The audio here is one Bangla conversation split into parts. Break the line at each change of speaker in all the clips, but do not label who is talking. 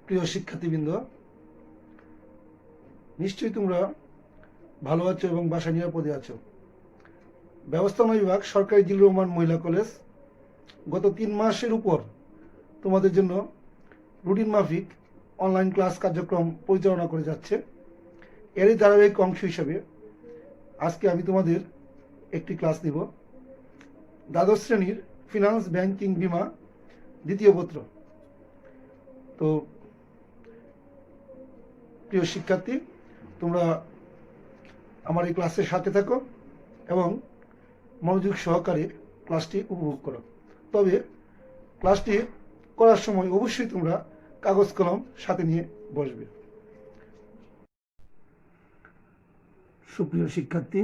প্রিয় শিক্ষার্থীবৃন্দ, নিশ্চয়ই তোমরা ভালো আছো এবং বাসায় নিরাপদে আছো। ব্যবস্থাপনা বিভাগ সরকারি জিল্লুর রহমান মহিলা কলেজ গত 3 মাসের উপর তোমাদের জন্য রুটিন মাফিক অনলাইন ক্লাস কার্যক্রম পরিচালনা করে যাচ্ছে। এরই ধারাবাহিক অংশ হিসেবে আজকে আমি তোমাদের একটি ক্লাস নিব। দ্বাদশ শ্রেণীর ফিনান্স, ব্যাংকিং, বিমা দ্বিতীয় পত্র। তো প্রিয় শিক্ষার্থী, তোমরা আমার এই ক্লাসের সাথে থাকো এবং মনোযোগ সহকারে ক্লাসটি উপভোগ করো। তবে ক্লাসটি করার সময় অবশ্যই তোমরা কাগজ কলম সাথে নিয়ে বসবে। সুপ্রিয় শিক্ষার্থী,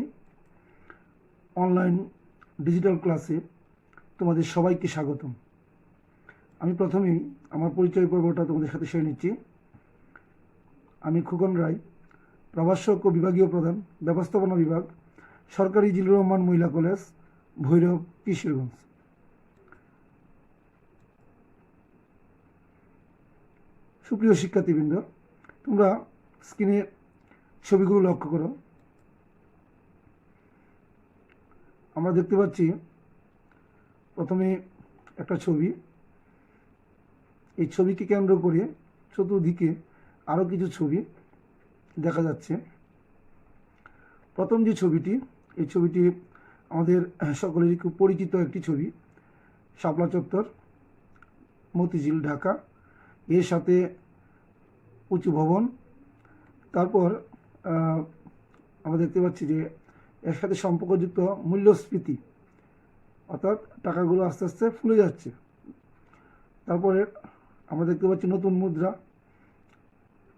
অনলাইন ডিজিটাল ক্লাসে তোমাদের সবাইকে স্বাগতম। আমি প্রথমেই আমার পরিচয় পর্বটা তোমাদের সাথে শেয়ার নিচ্ছি। আমি খোকন রায়, প্রভাষক ও বিভাগীয় প্রধান, ব্যবস্থাপনা বিভাগ, সরকারি জিল্লুর রহমান মহিলা কলেজ, ভৈরব, কিশোরগঞ্জ। সুপ্রিয় শিক্ষার্থীবৃন্দ, তোমরা স্ক্রিনে ছবিগুলো লক্ষ্য করো। আমরা দেখতে পাচ্ছি প্রথমে একটা ছবি। এই ছবিকে কেন্দ্র করে চতুর্দিকে আরও কিছু ছবি দেখা যাচ্ছে। প্রথম যে ছবিটি, এই ছবিটি আমাদের সকলেরই খুব পরিচিত একটি ছবি। শাপলা চত্বর, মতিঝিল, ঢাকা। এর সাথে উঁচু ভবন। তারপর আমরা দেখতে পাচ্ছি যে এর সাথে সম্পর্কযুক্ত মূল্যস্ফীতি, অর্থাৎ টাকাগুলো আস্তে আস্তে ফুলে যাচ্ছে। তারপরে আমরা দেখতে পাচ্ছি নতুন মুদ্রা,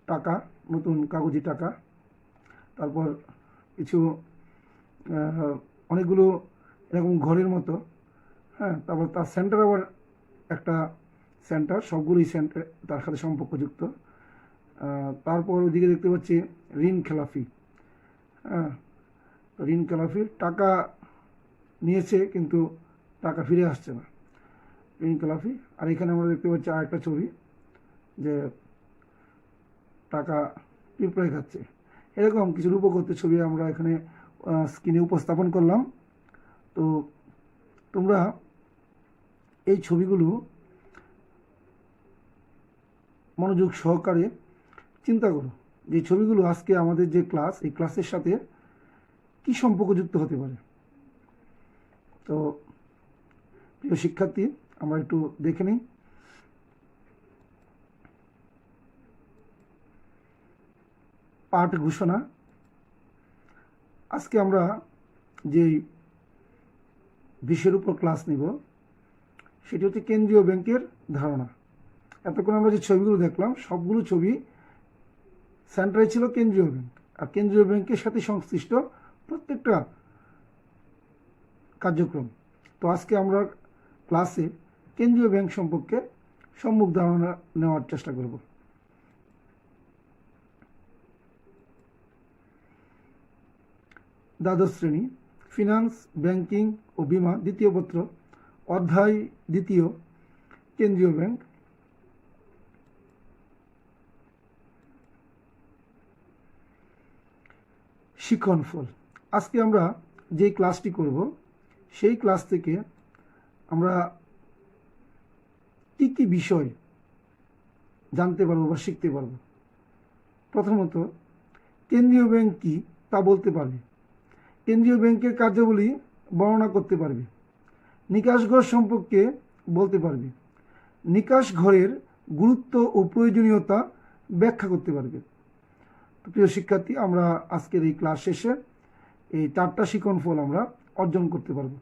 টাকা, নতুন কাগজি টাকা। তারপর কিছু অনেকগুলো এরকম ঘরের মতো, হ্যাঁ। তারপর তার সেন্টার আবার একটা সেন্টার, সবগুলোই সেন্টার তার সাথে সম্পর্কযুক্ত। তারপর ওইদিকে দেখতে পাচ্ছি ঋণ খেলাফি, হ্যাঁ। ঋণ খেলাফি, টাকা নিয়েছে কিন্তু টাকা ফিরে আসছে না, ঋণ খেলাফি। আর এখানে আমরা দেখতে পাচ্ছি আরেকটা ছবি, যে টাকা পিঁপড়ে খাচ্ছে। এরকম কিছু রূপকথ্য ছবি আমরা এখানে স্ক্রিনে উপস্থাপন করলাম। তো তোমরা এই ছবিগুলো মনোযোগ সহকারে চিন্তা করো যে ছবিগুলো আজকে আমাদের যে ক্লাস, এই ক্লাসের সাথে কি সম্পর্কযুক্ত হতে পারে। তো প্রিয় শিক্ষার্থী, আমরা একটু দেখে নিই। পাঠ ঘোষণা। আজকে আমরা যেই বিষয়ের উপর ক্লাস নিব সেটি হচ্ছে কেন্দ্রীয় ব্যাংকের ধারণা। এতক্ষণ আমরা যে ছবিগুলো দেখলাম সবগুলো ছবি সেন্টারে ছিল কেন্দ্রীয় ব্যাংক, আর কেন্দ্রীয় ব্যাংকের সাথে সংশ্লিষ্ট প্রত্যেকটা কার্যক্রম। তো আজকে আমরা ক্লাসে কেন্দ্রীয় ব্যাংক সম্পর্কে সম্মুখ ধারণা নেওয়ার চেষ্টা করব। দ্বাদশ শ্রেণী ফিনান্স, ব্যাংকিং ও বিমা দ্বিতীয় পত্র, অধ্যায় দ্বিতীয়, কেন্দ্রীয় ব্যাংক। শিক্ষণফল। আজকে আমরা যে ক্লাসটি করব সেই ক্লাস থেকে আমরা কী কী বিষয় জানতে পারবো বা শিখতে পারবো। প্রথমত, কেন্দ্রীয় ব্যাংক কী তা বলতে পারবে, কেন্দ্রীয় ব্যাংকের কার্যাবলী বর্ণনা করতে পারবে, নিকাশ ঘর সম্পর্কে বলতে পারবে, নিকাশ ঘরের গুরুত্ব ও প্রয়োজনীয়তা ব্যাখ্যা করতে পারবে। তো প্রিয় শিক্ষার্থী, আমরা আজকের এই ক্লাস শেষে এই 4টা শিক্ষণফল আমরা অর্জন করতে পারবো।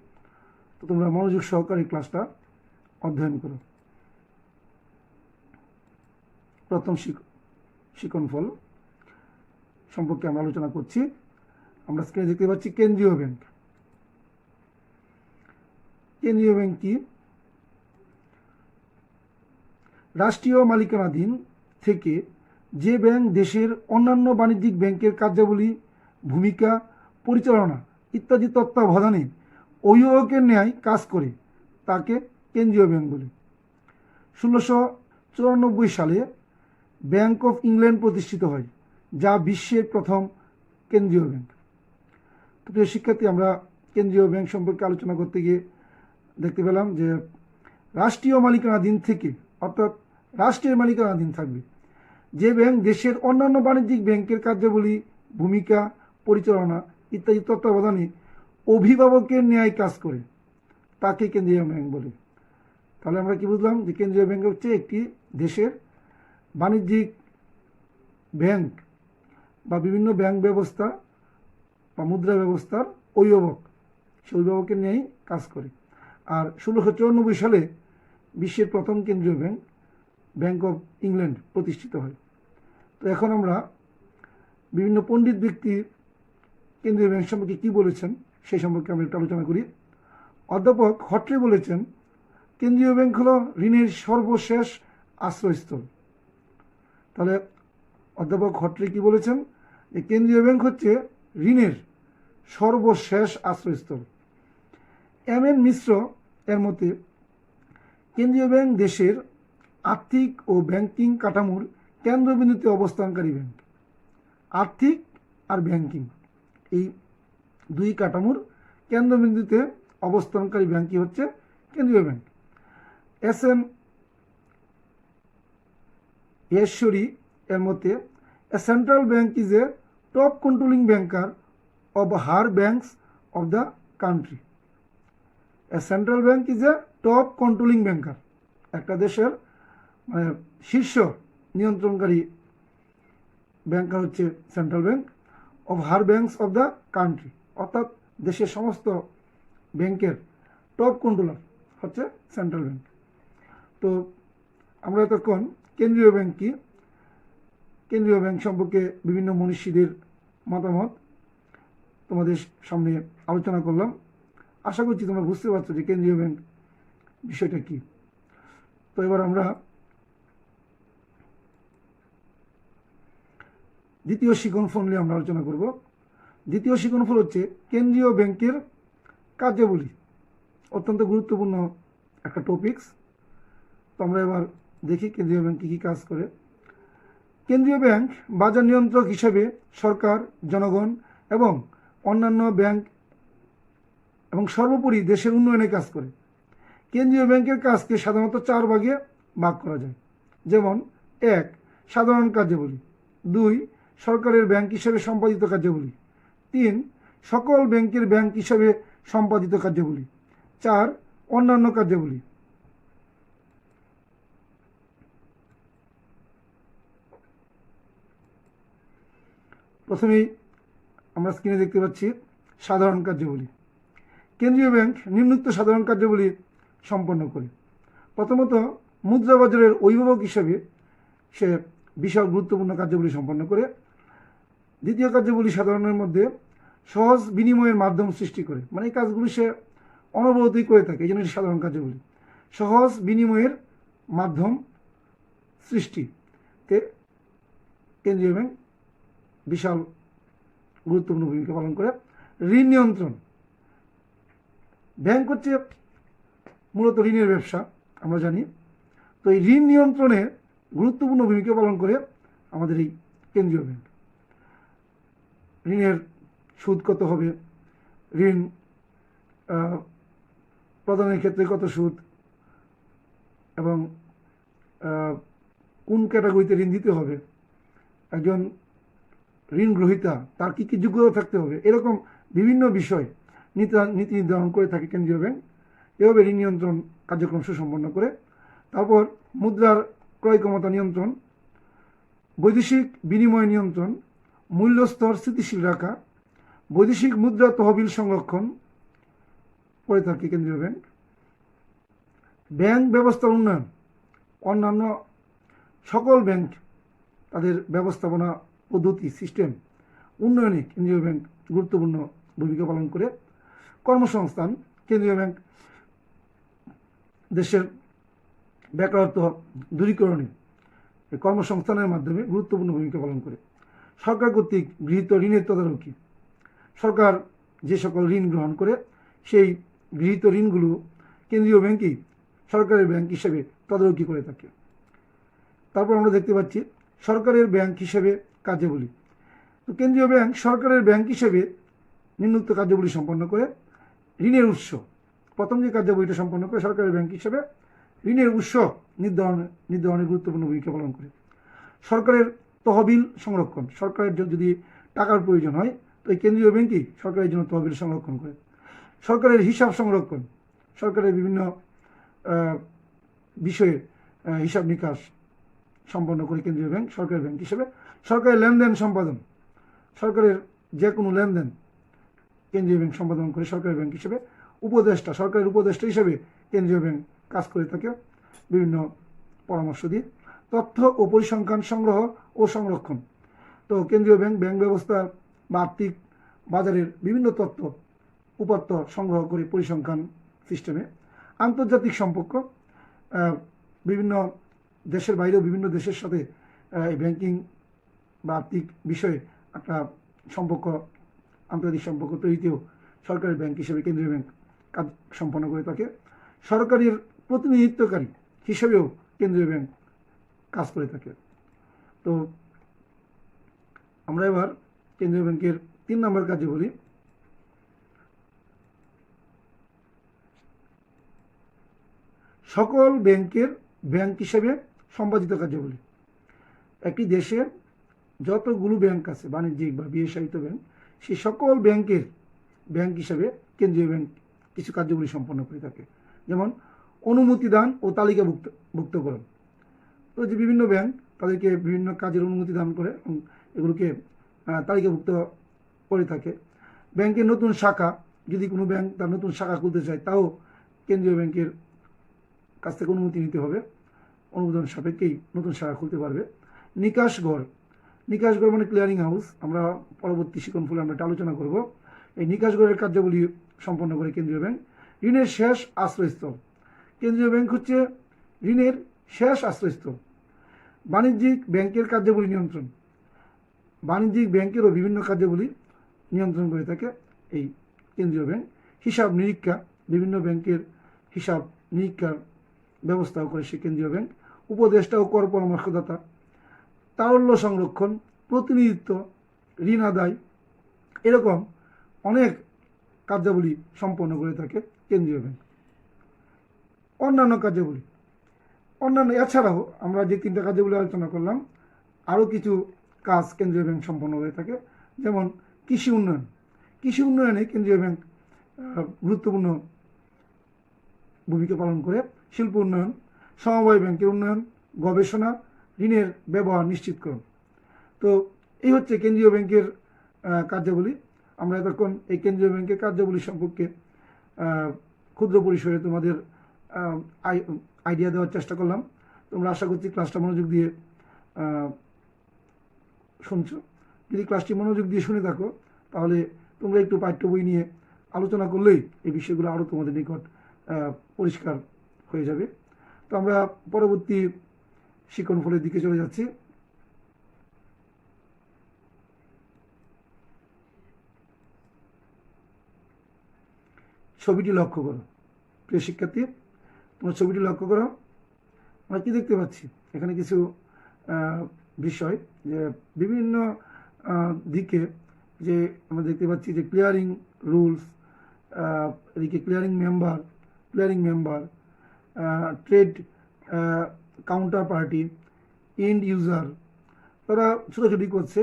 তো তোমরা মনোযোগ সহকারে ক্লাসটা অধ্যয়ন করো। প্রথম শিক্ষণফল সম্পর্কে আমরা আলোচনা করছি। আমরা স্ক্রিনে দেখতে পাচ্ছি কেন্দ্রীয় ব্যাংক। কেন্দ্রীয় ব্যাংক কি? রাষ্ট্রীয় মালিকানাধীন থেকে যে ব্যাংক দেশের অন্যান্য বাণিজ্যিক ব্যাংকের কার্যাবলী, ভূমিকা, পরিচালনা ইত্যাদি তত্ত্বাবধানে অভিভাবকের ন্যায় কাজ করে তাকে কেন্দ্রীয় ব্যাংক বলে। 1694 সালে ব্যাংক অফ ইংল্যান্ড প্রতিষ্ঠিত হয়, যা বিশ্বের প্রথম কেন্দ্রীয় ব্যাংক। তো প্রিয় শিক্ষার্থী, আমরা কেন্দ্রীয় ব্যাংক সম্পর্কে আলোচনা করতে গিয়ে দেখতে পেলাম যে রাষ্ট্রীয় মালিকানাধীন থেকে, অর্থাৎ রাষ্ট্রের মালিকানাধীন থাকবে, যে ব্যাংক দেশের অন্যান্য বাণিজ্যিক ব্যাংকের কার্যাবলী, ভূমিকা, পরিচালনা ইত্যাদি তত্ত্বাবধানে অভিভাবকের ন্যায় কাজ করে, তাকে কেন্দ্রীয় ব্যাংক বলে। তাহলে আমরা কি বুঝলাম যে কেন্দ্রীয় ব্যাংক হচ্ছে একটি দেশের বাণিজ্যিক ব্যাংক বা বিভিন্ন ব্যাংক ব্যবস্থা বা মুদ্রা ব্যবস্থার অভিভাবক, সে অভিভাবকের ন্যায় কাজ করে। আর 1694 সালে বিশ্বের প্রথম কেন্দ্রীয় ব্যাংক, ব্যাংক অফ ইংল্যান্ড প্রতিষ্ঠিত হয়। তো এখন আমরা বিভিন্ন পণ্ডিত ব্যক্তির কেন্দ্রীয় ব্যাংক সম্পর্কে কী বলেছেন সেই সম্পর্কে আমরা একটু আলোচনা করি। অধ্যাপক হট্রে বলেছেন, কেন্দ্রীয় ব্যাংক হলো ঋণের সর্বশেষ আশ্রয়স্থল। তাহলে অধ্যাপক হট্রে কি বলেছেন, যে কেন্দ্রীয় ব্যাংক হচ্ছে ঋণের সর্বশেষ আশ্রয়স্থল। এম.এন. মিশ্র এর মতে কেন্দ্রীয় ব্যাংক দেশের আর্থিক ও ব্যাংকিং কাঠামোর কেন্দ্রবিন্দুতে অবস্থানকারী ব্যাংক। আর্থিক আর ব্যাংকিং এই দুই কাঠামোর কেন্দ্রবিন্দুতে অবস্থানকারী ব্যাংকই হচ্ছে কেন্দ্রীয় ব্যাংক। এস.এন. য়েশ্বরী এর মতে a central bank is a top controlling banker of her banks of the country. A central bank is a top controlling banker, একটা দেশের মানে শীর্ষ নিয়ন্ত্রণকারী ব্যাংকার হচ্ছে central bank, of her banks of the country, অর্থাৎ দেশের সমস্ত ব্যাংকের টপ কন্ট্রোলার হচ্ছে সেন্ট্রাল ব্যাংক। তো আমরা এতক্ষণ কেন্দ্রীয় ব্যাংক কি, কেন্দ্রীয় ব্যাংক সম্পর্কে বিভিন্ন মনীষীদের মতামত তোমাদের সামনে আলোচনা করলাম। আশা করছি তোমরা বুঝতে পারছো যে কেন্দ্রীয় ব্যাংক বিষয়টা কি। তো এবার আমরা দ্বিতীয় শিক্ষণফল নিয়ে আমরা আলোচনা করব। দ্বিতীয় শিক্ষণফল হচ্ছে কেন্দ্রীয় ব্যাংকের কার্যাবলী, অত্যন্ত গুরুত্বপূর্ণ একটা টপিকস। তো আমরা এবার দেখি কেন্দ্রীয় ব্যাংক কী কী কাজ করে। কেন্দ্রীয় ব্যাংক বাজার নিয়ন্ত্রক হিসেবে সরকার, জনগণ এবং অন্যান্য ব্যাংক এবং সর্বোপরি দেশের উন্নয়নে কাজ করে। কেন্দ্রীয় ব্যাংকের কাজকে সাধারণত 4 ভাগে ভাগ করা যায়, যেমন 1. সাধারণ কার্যাবলী, 2. সরকারের ব্যাংক হিসেবে সম্পাদিত কার্যাবলী, 3. সকল ব্যাংকের ব্যাংক হিসেবে সম্পাদিত কার্যাবলী, 4. অন্যান্য কার্যাবলী। প্রথমেই আমরা স্ক্রিনে দেখতে পাচ্ছি সাধারণ কার্যাবলী। কেন্দ্রীয় ব্যাংক নিম্নোক্ত সাধারণ কার্যাবলী সম্পন্ন করে। প্রথমত, মুদ্রা বাজারের অভিভাবক হিসেবে সে বিশাল গুরুত্বপূর্ণ কার্যাবলী সম্পন্ন করে। দ্বিতীয় কার্যাবলী সাধারণের মধ্যে সহজ বিনিময়ের মাধ্যম সৃষ্টি করে, মানে এই কাজগুলি সে অনবরতই করে থাকে, এই জন্য সাধারণ কার্যাবলী। সহজ বিনিময়ের মাধ্যম সৃষ্টিতে কেন্দ্রীয় ব্যাংক বিশাল গুরুত্বপূর্ণ ভূমিকা পালন করে। ঋণ নিয়ন্ত্রণ, ব্যাংক হচ্ছে মূলত ঋণের ব্যবসা আমরা জানি। তো এই ঋণ নিয়ন্ত্রণে গুরুত্বপূর্ণ ভূমিকা পালন করে আমাদের এই কেন্দ্রীয় ব্যাংক। ঋণের সুদ কত হবে, ঋণ প্রদানের ক্ষেত্রে কত সুদ, এবং কোন ক্যাটাগরিতে ঋণ দিতে হবে, একজন ঋণ গ্রহীতা তার কী কী যোগ্যতা থাকতে হবে, এরকম বিভিন্ন বিষয় নীতি নির্ধারণ করে থাকে কেন্দ্রীয় ব্যাংক। এভাবে ঋণ নিয়ন্ত্রণ কার্যক্রম সুসম্পন্ন করে। তারপর মুদ্রার ক্রয় ক্ষমতা নিয়ন্ত্রণ, বৈদেশিক বিনিময় নিয়ন্ত্রণ, মূল্যস্তর স্থিতিশীল রাখা, বৈদেশিক মুদ্রা তহবিল সংরক্ষণ করে থাকে কেন্দ্রীয় ব্যাংক। ব্যাংক ব্যবস্থার উন্নয়ন, অন্যান্য সকল ব্যাংক তাদের ব্যবস্থাপনা পদ্ধতি সিস্টেম উন্নয়নে কেন্দ্রীয় ব্যাংক গুরুত্বপূর্ণ ভূমিকা পালন করে। কর্মসংস্থান, কেন্দ্রীয় ব্যাংক দেশের বেকারত্ব দূরীকরণে কর্মসংস্থানের মাধ্যমে গুরুত্বপূর্ণ ভূমিকা পালন করে। সরকার কর্তৃক গৃহীত ঋণের তদারকি, সরকার যে সকল ঋণ গ্রহণ করে সেই গৃহীত ঋণগুলো কেন্দ্রীয় ব্যাংকই সরকারের ব্যাংক হিসেবে তদারকি করে থাকে। তারপর আমরা দেখতে পাচ্ছি সরকারের ব্যাংক হিসেবে কার্যাবলী। তো কেন্দ্রীয় ব্যাংক সরকারের ব্যাংক হিসেবে নিম্নোক্ত কার্যাবলী সম্পন্ন করে। ঋণের উৎস, প্রথম যে কার্যাবলীটা সম্পন্ন করে সরকারের ব্যাংক হিসেবে ঋণের উৎস নির্ধারণে গুরুত্বপূর্ণ ভূমিকা পালন করে। সরকারের তহবিল সংরক্ষণ, সরকারের যদি টাকার প্রয়োজন হয় তো এই কেন্দ্রীয় ব্যাংকই সরকারের জন্য তহবিল সংরক্ষণ করে। সরকারের হিসাব সংরক্ষণ, সরকারের বিভিন্ন বিষয়ে হিসাব নিকাশ সম্পন্ন করে কেন্দ্রীয় ব্যাংক সরকারের ব্যাংক হিসেবে। সরকারের লেনদেন সম্পাদন, সরকারের যে কোনো লেনদেন কেন্দ্রীয় ব্যাংক সম্পাদন করে সরকারি ব্যাংক হিসেবে। উপদেষ্টা, সরকারের উপদেষ্টা হিসেবে কেন্দ্রীয় ব্যাংক কাজ করে থাকে বিভিন্ন পরামর্শ দিয়ে। তথ্য ও পরিসংখ্যান সংগ্রহ ও সংরক্ষণ, তো কেন্দ্রীয় ব্যাংক ব্যাংক ব্যবস্থা বা আর্থিক বাজারের বিভিন্ন তথ্য উপাত্ত সংগ্রহ করে পরিসংখ্যান সিস্টেমে। আন্তর্জাতিক সম্পর্ক, বিভিন্ন দেশের বাইরেও বিভিন্ন দেশের সাথে এই ব্যাংকিং বা আর্থিক বিষয়ে একটা সম্পর্ক, আন্তর্জাতিক সম্পর্ক তৈরিতেও সরকারি ব্যাংক হিসেবে কেন্দ্রীয় ব্যাংক কাজ সম্পন্ন করে থাকে। সরকারের প্রতিনিধিত্বকারী হিসেবেও কেন্দ্রীয় ব্যাংক কাজ করে থাকে। তো আমরা এবার কেন্দ্রীয় ব্যাংকের 3 নম্বর কাজে বলি। সকল ব্যাংকের ব্যাংক হিসেবে সম্পাদিত কার্যাবলী। একটি দেশে যতগুলো ব্যাংক আছে, বাণিজ্যিক বা বিশেষায়িত ব্যাংক, সেই সকল ব্যাংকের ব্যাংক হিসেবে কেন্দ্রীয় ব্যাংক কিছু কার্যাবলী সম্পন্ন করে থাকে। যেমন অনুমতি দান ও তালিকাভুক্তকরণ। তো যে বিভিন্ন ব্যাংক তাদেরকে বিভিন্ন কাজের অনুমতি দান করে এবং এগুলোকে তালিকাভুক্ত করে থাকে। ব্যাংকের নতুন শাখা, যদি কোনো ব্যাংক তার নতুন শাখা খুলতে চায় তাও কেন্দ্রীয় ব্যাংকের কাছ থেকে অনুমতি নিতে হবে, অনুমোদন সাপেক্ষেই নতুন শাখা খুলতে পারবে। নিকাশঘর, নিকাশঘর মানে ক্লিয়ারিং হাউস, আমরা পরবর্তী শিক্ষণফলে আমরা এটা আলোচনা করব। এই নিকাশঘরের কার্যাবলী সম্পন্ন করে কেন্দ্রীয় ব্যাংক। ঋণের শেষ আশ্রয়স্থল, কেন্দ্রীয় ব্যাংক হচ্ছে ঋণের শেষ আশ্রয়স্থল। বাণিজ্যিক ব্যাংকের কার্যাবলী নিয়ন্ত্রণ, বাণিজ্যিক ব্যাংকেরও বিভিন্ন কার্যাবলী নিয়ন্ত্রণ করে থাকে এই কেন্দ্রীয় ব্যাংক। হিসাব নিরীক্ষা, বিভিন্ন ব্যাংকের হিসাব নিরীক্ষার ব্যবস্থাও করে সে কেন্দ্রীয় ব্যাংক। উপদেষ্টা ও কর পরামর্শদাতা, তারল্য সংরক্ষণ, প্রতিনিধিত্ব, ঋণ আদায়, এরকম অনেক কার্যাবলী সম্পন্ন করে থাকে কেন্দ্রীয় ব্যাংক। অন্যান্য কার্যাবলী, অন্যান্য এছাড়াও আমরা যে 3টা কার্যাবলী আলোচনা করলাম, আরও কিছু কাজ কেন্দ্রীয় ব্যাংক সম্পন্ন হয়ে থাকে। যেমন কৃষি উন্নয়ন, কৃষি উন্নয়নে কেন্দ্রীয় ব্যাংক গুরুত্বপূর্ণ ভূমিকা পালন করে। শিল্প উন্নয়ন, সমবায় ব্যাংকের উন্নয়ন, গবেষণা, ঋণের ব্যবহার নিশ্চিতকরণ। তো এই হচ্ছে কেন্দ্রীয় ব্যাংকের কার্যাবলী। আমরা এতক্ষণ এই কেন্দ্রীয় ব্যাংকের কার্যাবলী সম্পর্কে ক্ষুদ্র পরিসরে তোমাদের আইডিয়া দেওয়ার চেষ্টা করলাম। তোমরা আশা করছি ক্লাসটা মনোযোগ দিয়ে শুনছো। যদি ক্লাসটি মনোযোগ দিয়ে শুনে থাকো তাহলে তোমরা একটু পাঠ্য বই নিয়ে আলোচনা করলেই এই বিষয়গুলো আরও তোমাদের নিকট পরিষ্কার হয়ে যাবে। তো আমরা পরবর্তী শিক্ষণফলের দিকে চলে যাচ্ছি। ছবিটি লক্ষ্য করো, প্রিয় শিক্ষার্থী, তোমরা ছবিটি লক্ষ্য করো। আমরা কি দেখতে পাচ্ছি এখানে কিছু বিষয়, যে বিভিন্ন দিকে যে আমরা দেখতে পাচ্ছি যে ক্লিয়ারিং রুলস, এদিকে clearing member, trade counter party, and user, তারা ছোটাছুটি করছে,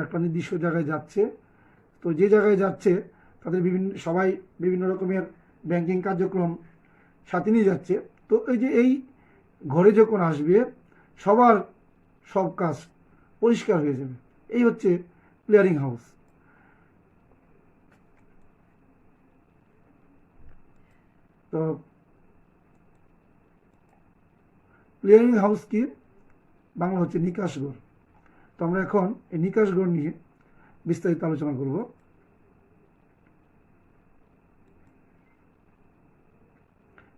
একটা নির্দিষ্ট জায়গায় যাচ্ছে। তো যে জায়গায় যাচ্ছে তাদের সবাই বিভিন্ন রকমের ব্যাংকিং কার্যক্রম সাথে নিয়ে যাচ্ছে। তো এই যে এই ঘরে যখন আসবে সবার সব কাজ পরিষ্কার হয়ে যাবে। এই হচ্ছে ক্লিয়ারিং হাউস। তো ক্লিয়ারিং হাউস কি, বাংলা হচ্ছে নিকাশঘর। তো আমরা এখন এই নিকাশঘর নিয়ে বিস্তারিত আলোচনা করব।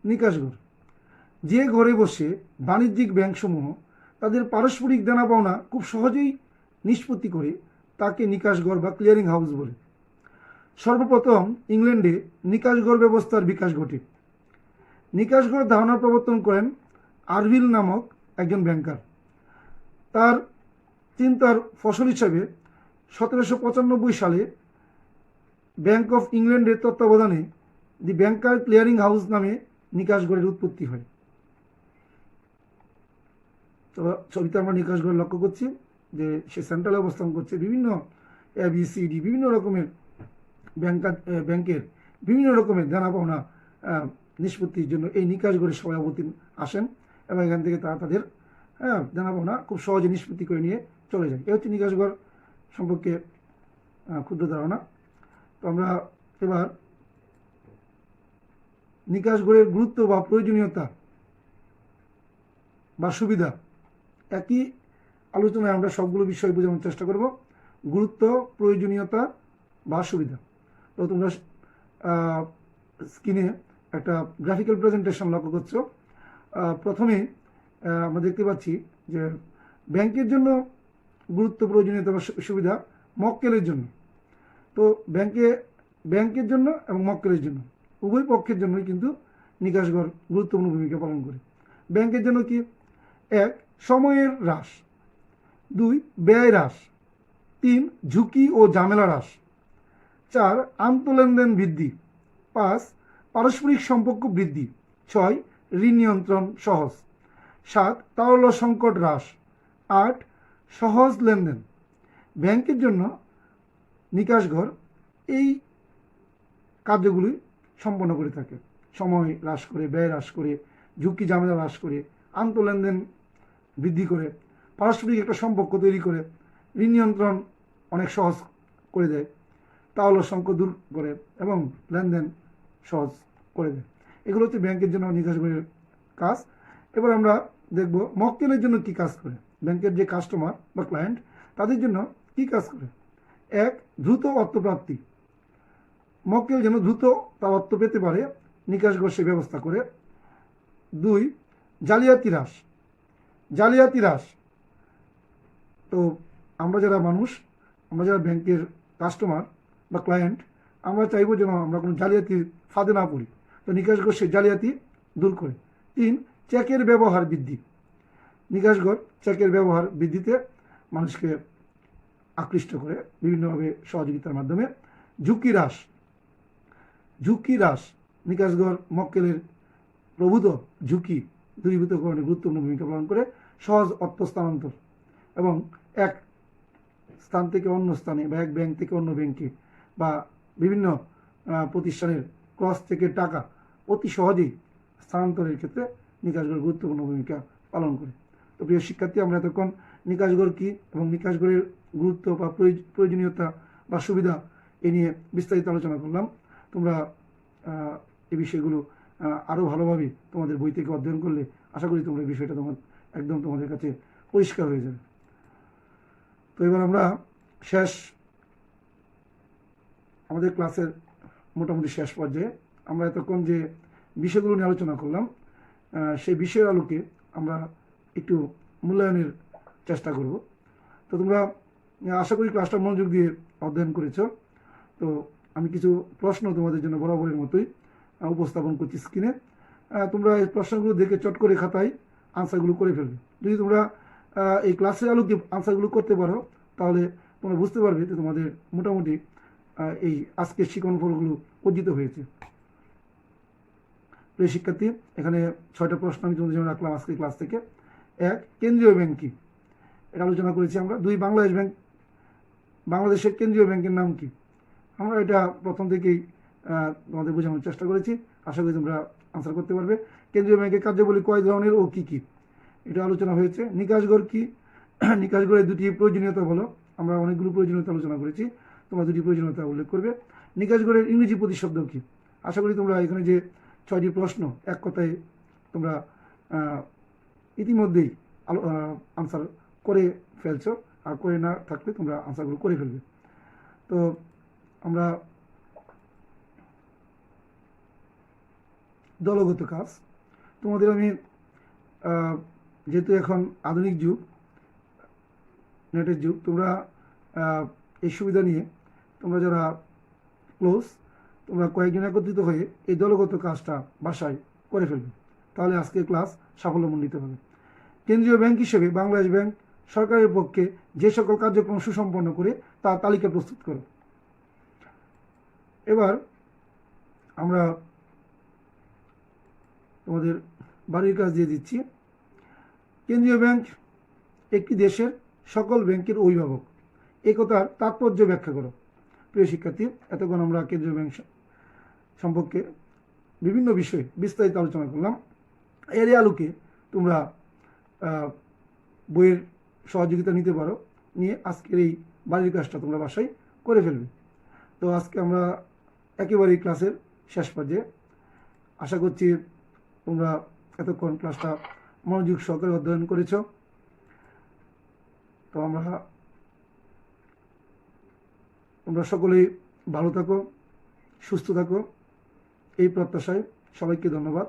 নিকাশঘর, যে ঘরে বসে বাণিজ্যিক ব্যাংকসমূহ তাদের পারস্পরিক দেনা পাওনা খুব সহজেই নিষ্পত্তি করে তাকে নিকাশঘর বা ক্লিয়ারিং হাউস বলে। সর্বপ্রথম ইংল্যান্ডে নিকাশঘর ব্যবস্থার বিকাশ ঘটে। নিকাশঘর ধারণা প্রবর্তন করেন আরভিল নামক একজন ব্যাংকার। তার চিন্তার ফসল হিসাবে 1795 সালে ব্যাংক অফ ইংল্যান্ডের তত্ত্বাবধানে দি ব্যাংকার ক্লিয়ারিং হাউস নামে নিকাশঘরের উৎপত্তি হয়। তো ছবিতে আমরা নিকাশঘর লক্ষ্য করছি যে সে সেন্ট্রালে অবস্থান করছে। বিভিন্ন ABCD বিভিন্ন রকমের ব্যাংকের বিভিন্ন রকমের দেনা পাওনা নিষ্পত্তির জন্য এই নিকাশঘরে সভাপতি আসেন এবং এখান থেকে তারা তাদের দেনা পাওনা খুব সহজে নিষ্পত্তি করে নিয়ে চলে যায়। এ হচ্ছে নিকাশঘর সম্পর্কে ক্ষুদ্র ধারণা। তো আমরা এবার নিকাশঘরের গুরুত্ব বা প্রয়োজনীয়তা বা সুবিধা একই আলোচনায় আমরা সবগুলো বিষয় বোঝানোর চেষ্টা করব। গুরুত্ব, প্রয়োজনীয়তা বা সুবিধা। তো তোমরা স্ক্রিনে একটা গ্রাফিক্যাল প্রেজেন্টেশন লক্ষ্য করছো। প্রথমে আমরা দেখতে পাচ্ছি যে ব্যাংকের জন্য গুরুত্ব, প্রয়োজনীয়তা বা সুবিধা মক্কেলের জন্য। তো ব্যাংকের জন্য এবং মক্কেলের জন্য উভয় পক্ষের জন্যই কিন্তু নিকাশঘর গুরুত্বপূর্ণ ভূমিকা পালন করে। ব্যাংকের জন্য কি? 1. সময়ের হ্রাস, 2. ব্যয় হ্রাস, 3. ঝুঁকি ও ঝামেলা হ্রাস, 4. আন্তঃলেনদেন বৃদ্ধি, 5. পারস্পরিক সম্পর্ক বৃদ্ধি, 6. ঋণ নিয়ন্ত্রণ সহজ, 7. তারল্য সংকট হ্রাস, 8. সহজ লেনদেন। ব্যাংকের জন্য নিকাশঘর এই কার্যগুলি সম্পন্ন করে থাকে। সময় হ্রাস করে, ব্যয় হ্রাস করে, ঝুঁকি ঝামেলা হ্রাস করে, আন্তঃলেনদেন বৃদ্ধি করে, পারস্পরিক একটা সম্পর্ক তৈরি করে, ঋণ নিয়ন্ত্রণ অনেক সহজ করে দেয়, তাহলে সংকট দূর করে এবং লেনদেন সহজ করে দেয়। এগুলো হচ্ছে ব্যাংকের জন্য নিকাশঘরের কাজ। এবার আমরা দেখব মক্কেলের জন্য কি কাজ করে। ব্যাংকের যে কাস্টমার বা ক্লায়েন্ট তাদের জন্য কি কাজ করে। 1. দ্রুত অর্থপ্রাপ্তি। মক্কেল যেন দ্রুত তার অর্থ পেতে পারে, নিকাশঘর সে ব্যবস্থা করে। 2. জালিয়াতি হ্রাস। জালিয়াতি হ্রাস, তো আমরা যারা মানুষ, আমরা যারা ব্যাংকের কাস্টমার বা ক্লায়েন্ট, আমরা চাইবো যেন আমরা কোনো জালিয়াতির ফাঁদে না পড়ি। তো নিকাশঘর সে জালিয়াতি দূর করে। 3. চেকের ব্যবহার বৃদ্ধি। নিকাশঘর চেকের ব্যবহার বৃদ্ধিতে মানুষকে আকৃষ্ট করে বিভিন্নভাবে সহযোগিতার মাধ্যমে। ঝুঁকি হ্রাস। ঝুঁকি হ্রাস, নিকাশঘর মক্কেলের প্রভূত ঝুঁকি দূরীভূতকরণে গুরুত্বপূর্ণ ভূমিকা পালন করে। সহজ অর্থ স্থানান্তর এবং এক স্থান থেকে অন্য স্থানে বা এক ব্যাংক থেকে অন্য ব্যাংকে বা বিভিন্ন প্রতিষ্ঠানের ক্রস থেকে টাকা অতি সহজেই স্থানান্তরের ক্ষেত্রে নিকাশঘর গুরুত্বপূর্ণ ভূমিকা পালন করে। তো প্রিয় শিক্ষার্থী, আমরা এতক্ষণ নিকাশঘর কী এবং নিকাশঘরের গুরুত্ব বা প্রয়োজনীয়তা বা সুবিধা এ নিয়ে বিস্তারিত আলোচনা করলাম। তোমরা এই বিষয়গুলো আরও ভালোভাবে তোমাদের বই থেকে অধ্যয়ন করলে আশা করি তোমরা এই বিষয়টা একদম তোমাদের কাছে পরিষ্কার হয়ে যাবে। তো এবার আমরা আমাদের ক্লাসের মোটামুটি শেষ পর্যায়ে আমরা এতক্ষণ যে বিষয়গুলো নিয়ে আলোচনা করলাম সেই বিষয়ের আলোকে আমরা একটু মূল্যায়নের চেষ্টা করব। তো তোমরা আশা করি ক্লাসটা মনোযোগ দিয়ে অধ্যয়ন করেছ। তো আমি কিছু প্রশ্ন তোমাদের জন্য বরাবরের মতোই উপস্থাপন করছি স্ক্রিনে। তোমরা এই প্রশ্নগুলো দেখে চট করে খাতায় আনসারগুলো করে ফেলবে। যদি তোমরা এই ক্লাসের আলোকে আনসারগুলো করতে পারো তাহলে তোমরা বুঝতে পারবে যে তোমাদের মোটামুটি এই আজকের শিক্ষণফলগুলো অর্জিত হয়েছে। প্রিয় শিক্ষার্থী, এখানে 6টা প্রশ্ন আমি তোমাদের জন্য রাখলাম আজকের ক্লাস থেকে। 1. কেন্দ্রীয় ব্যাংক কি? এটা আলোচনা করেছি আমরা। 2. বাংলাদেশের কেন্দ্রীয় ব্যাংকের নাম কি? আমরা এটা প্রথম থেকেই তোমাদের বোঝানোর চেষ্টা করেছি। আশা করি তোমরা আনসার করতে পারবে। কেন্দ্রীয় ব্যাংকের কার্যাবলী কয় ধরনের ও কী কী, এটা আলোচনা হয়েছে। নিকাশঘর কি? নিকাশঘরের 2টি প্রয়োজনীয়তা হলো, আমরা অনেকগুলো প্রয়োজনীয়তা আলোচনা করেছি, তোমরা 2টি প্রয়োজনীয়তা উল্লেখ করবে। নিকাশঘরের ইংরেজি প্রতিশব্দ কি? আশা করি তোমরা এখানে যে 6টি প্রশ্ন এক কথায় তোমরা ইতিমধ্যেই আনসার করে ফেলছো, আর করে না থাকলে তোমরা আনসারগুলো করে ফেলবে। তো আমরা দলগত কাজ, তোমাদের আমি যেহেতু এখন আধুনিক যুগ, নেটের যুগ, তোমরা এই সুবিধা নিয়ে তোমরা যারা ক্লোজ, তোমরা কয়েকজন একত্রিত হয়ে এই দলগত কাজটা বাসায় করে ফেলবে, তাহলে আজকের ক্লাস সাফল্যমণ্ডিত হবে। কেন্দ্রীয় ব্যাংক হিসেবে বাংলাদেশ ব্যাংক সরকারের পক্ষে যে সকল কার্যক্রম সুসম্পন্ন করে তা তালিকা প্রস্তুত করো। এবার আমরা তোমাদের বাড়ির কাজ দিয়ে দিচ্ছি। কেন্দ্রীয় ব্যাংক একটি দেশের সকল ব্যাংকের অভিভাবক, একথার তাৎপর্য ব্যাখ্যা করো। প্রিয় শিক্ষার্থী, এতক্ষণ আমরা কেন্দ্রীয় ব্যাংক সম্পর্কে বিভিন্ন বিষয়ে বিস্তারিত আলোচনা করলাম। এর আলোকে তোমরা বইয়ের সহযোগিতা নিতে পারো, নিয়ে আজকের এই বাড়ির কাজটা তোমরা বাসায় করে ফেলবে। তো আজকে আমরা একেবারেই ক্লাসের শেষ পর্যায়ে। আশা করছি তোমরা এতক্ষণ ক্লাসটা মনোযোগ সহকারে অধ্যয়ন করেছ। তো তোমরা সকলেই ভালো থাকো, সুস্থ থাকো, এই প্রত্যাশায় সবাইকে ধন্যবাদ।